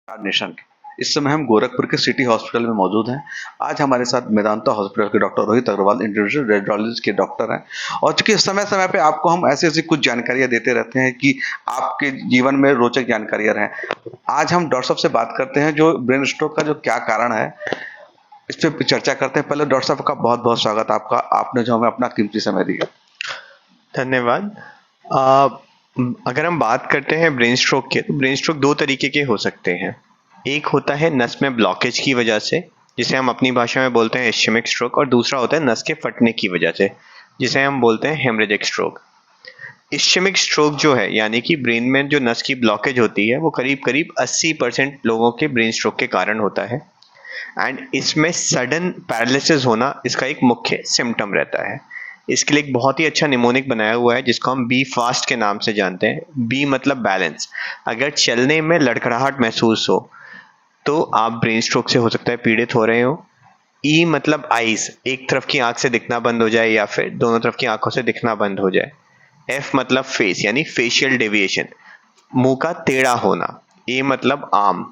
Nation. इस समय हम गोरखपुर के सिटी हॉस्पिटल में मौजूद हैं। आज हमारे साथ मेदांता हॉस्पिटल के doctor Rohit Agarwal interventional radiologist के डॉक्टर हैं और चूंकि समय-समय पे आपको हम ऐसी-ऐसी कुछ जानकारियाँ देते रहते हैं कि आपके जीवन में रोचक जानकारियाँ रहें। आज हम डॉक्टर साहब से बात करते हैं जो ब्रेन स्ट्रोक का जो क्या कारण है, इस पे चर्चा करते हैं। पहले डॉक्टर साहब का बहुत-बहुत स्वागत आपका। आपने जो हमें अपना कीमती समय दिया। धन्यवाद। अगर हम बात करते हैं ब्रेन स्ट्रोक के, तो ब्रेन स्ट्रोक 2 तरीके के हो सकते हैं। एक होता है नस में ब्लॉकेज की वजह से, जिसे हम अपनी भाषा में बोलते हैं इस्केमिक स्ट्रोक, और दूसरा होता है नस के फटने की वजह से, जिसे हम बोलते हैं हेमरेजिक स्ट्रोक। इस्केमिक स्ट्रोक जो है, यानी कि ब्रेन में जो नस की ब्लॉकेज होती है, वो करीब-करीब 80% लोगों के ब्रेन स्ट्रोक के कारण होता है एंड इसमें सडन पैरालिसिस होना इसका एक मुख्य सिम्पटम रहता है। इसके लिए एक बहुत ही अच्छा निमोनिक बनाया हुआ है जिसको हम बी फास्ट के नाम से जानते हैं। बी मतलब बैलेंस। अगर चलने में लड़खड़ाहट महसूस हो तो आप ब्रेन स्ट्रोक से हो सकता है पीड़ित हो रहे हो। ई मतलब आईज, एक तरफ की आंख से दिखना बंद हो जाए या फिर दोनों तरफ की आंखों से दिखना बंद हो जाए। एफ मतलब फेस यानी फेशियल डेविएशन, मुंह का टेढ़ा होना। ए मतलब आर्म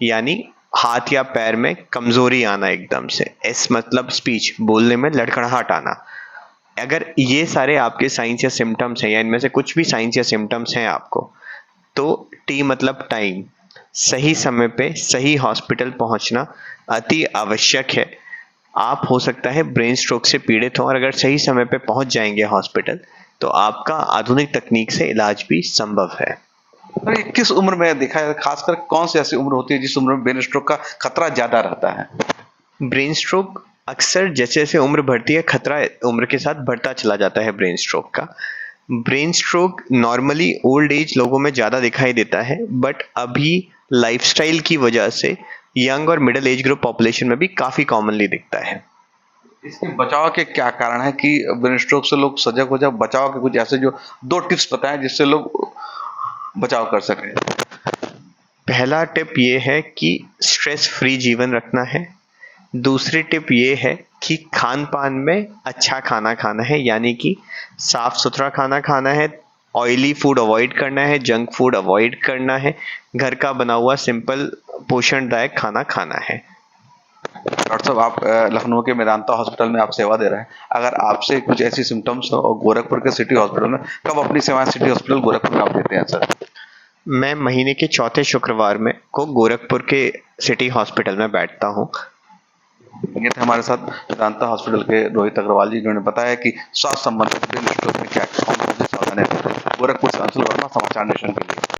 यानी हाथ या पैर में कमजोरी आना एकदम से। एस मतलब स्पीच, बोलने में लड़खड़ाहट आना। अगर ये सारे आपके साइंस या सिम्टम्स हैं या इनमें से कुछ भी साइंस या सिम्टम्स हैं आपको, तो टी मतलब टाइम, सही समय पे सही हॉस्पिटल पहुंचना अति आवश्यक है। आप हो सकता है ब्रेन स्ट्रोक से पीड़ित हो और अगर सही समय पे पहुंच जाएंगे हॉस्पिटल तो आपका आधुनिक तकनीक से इलाज भी संभव है। और ये किस उम्र में देखा जाता है, खासकर कौन सी ऐसी उम्र होती है जिस उम्र में ब्रेन स्ट्रोक का खतरा ज्यादा रहता है? ब्रेन स्ट्रोक अक्सर जैसे जैसे उम्र बढ़ती है, खतरा उम्र के साथ बढ़ता चला जाता है ब्रेन स्ट्रोक का। Brain stroke normally old age लोगों में ज़्यादा दिखाई देता है, बट अभी लाइफस्टाइल की वजह से यंग और मिडिल एज ग्रुप पॉपुलेशन में भी काफ़ी कॉमनली दिखता है। इसके बचाव के क्या कारण है कि ब्रेन स्ट्रोक से लोग सजग हो जाए? बचाव के कुछ ऐसे जो 2 टिप्स बताएं जिससे लोग बचाव कर सकें। पहला टिप ये है कि स्ट्रेस फ्री जीवन रखना है। दूसरी टिप ये है कि खान पान में अच्छा खाना खाना है, यानी कि साफ सुथरा खाना खाना है, ऑयली फूड अवॉइड करना है, जंक फूड अवॉइड करना है, घर का बना हुआ सिंपल पोषणदायक खाना खाना है। डॉक्टर साहब आप लखनऊ के मेदांता हॉस्पिटल में आप सेवा दे रहे हैं। अगर आपसे कुछ ऐसी सिम्टम्स हो और गोरखपुर के सिटी हॉस्पिटल में, कब अपनी सेवाएं सिटी हॉस्पिटल गोरखपुर में आप देते हैं सर? मैं महीने के चौथे शुक्रवार में को गोरखपुर के सिटी हॉस्पिटल में बैठता हूँ। ये थे हमारे साथ मेदांता हॉस्पिटल के रोहित अग्रवाल जी, जिन्होंने बताया कि स्वास्थ्य संबंधित ब्रेन स्ट्रोक में क्या कौन कौन सी सावधानियां। गोरखपुर से अंशुल वर्मा, समाचार नेशन के लिए।